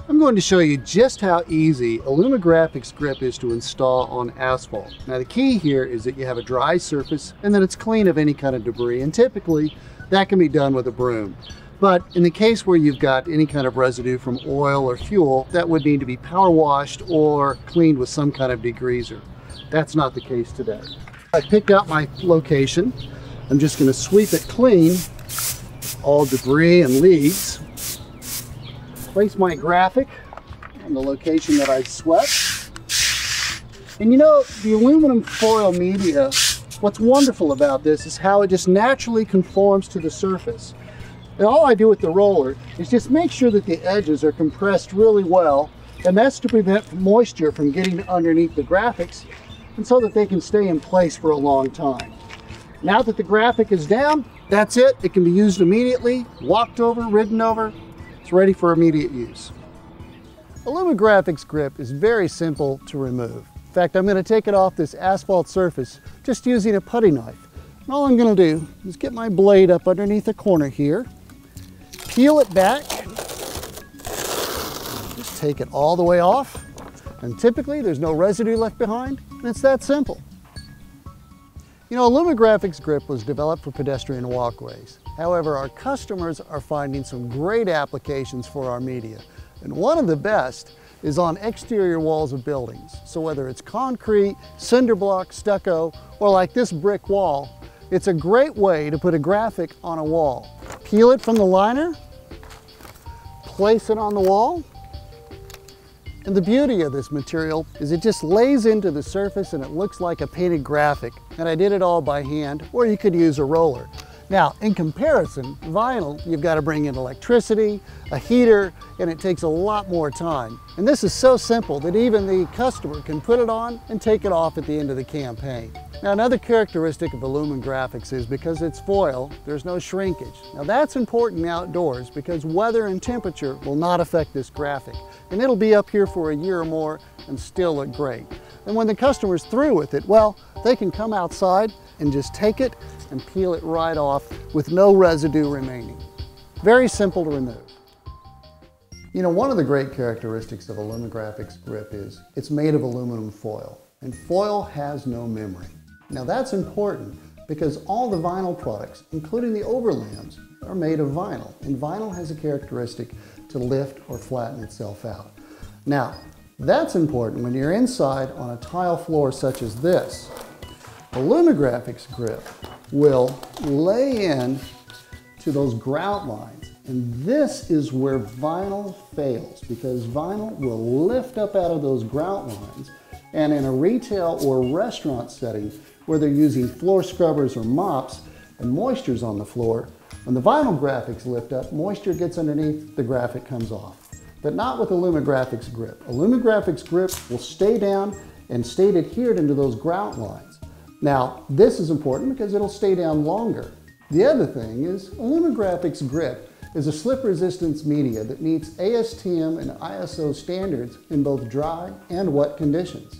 I'm going to show you just how easy AlumiGraphics Grip is to install on asphalt. Now the key here is that you have a dry surface and that it's clean of any kind of debris, and typically that can be done with a broom. But in the case where you've got any kind of residue from oil or fuel, that would need to be power washed or cleaned with some kind of degreaser. That's not the case today. I picked out my location. I'm just going to sweep it clean, all debris and leaves. Place my graphic on the location that I swept. And you know, the aluminum foil media, what's wonderful about this is how it just naturally conforms to the surface. And all I do with the roller is just make sure that the edges are compressed really well, and that's to prevent moisture from getting underneath the graphics and so that they can stay in place for a long time. Now that the graphic is down, that's it. It can be used immediately, walked over, ridden over. It's ready for immediate use. AlumiGraphics Grip is very simple to remove. In fact, I'm going to take it off this asphalt surface just using a putty knife. And all I'm going to do is get my blade up underneath the corner here, peel it back, just take it all the way off, and typically there's no residue left behind, and it's that simple. You know, AlumiGraphics Grip was developed for pedestrian walkways. However, our customers are finding some great applications for our media. And one of the best is on exterior walls of buildings. So whether it's concrete, cinder block, stucco, or like this brick wall, it's a great way to put a graphic on a wall. Peel it from the liner, place it on the wall, and the beauty of this material is it just lays into the surface and it looks like a painted graphic. And I did it all by hand, or you could use a roller. Now, in comparison, vinyl, you've got to bring in electricity, a heater, and it takes a lot more time. And this is so simple that even the customer can put it on and take it off at the end of the campaign. Now, another characteristic of AlumiGraphics is because it's foil, there's no shrinkage. Now, that's important outdoors because weather and temperature will not affect this graphic. And it'll be up here for a year or more and still look great. And when the customer's through with it, well, they can come outside and just take it and peel it right off with no residue remaining. Very simple to remove. You know, one of the great characteristics of AlumiGraphics Grip is it's made of aluminum foil, and foil has no memory. Now that's important because all the vinyl products, including the overlands, are made of vinyl, and vinyl has a characteristic to lift or flatten itself out. Now, that's important when you're inside on a tile floor such as this. AlumiGraphics Grip will lay in to those grout lines, and this is where vinyl fails because vinyl will lift up out of those grout lines, and in a retail or restaurant setting where they're using floor scrubbers or mops and moisture's on the floor, when the vinyl graphics lift up, moisture gets underneath, the graphic comes off. But not with AlumiGraphics Grip. AlumiGraphics Grip will stay down and stay adhered into those grout lines. Now, this is important because it'll stay down longer. The other thing is AlumiGraphics Grip is a slip resistance media that meets ASTM and ISO standards in both dry and wet conditions.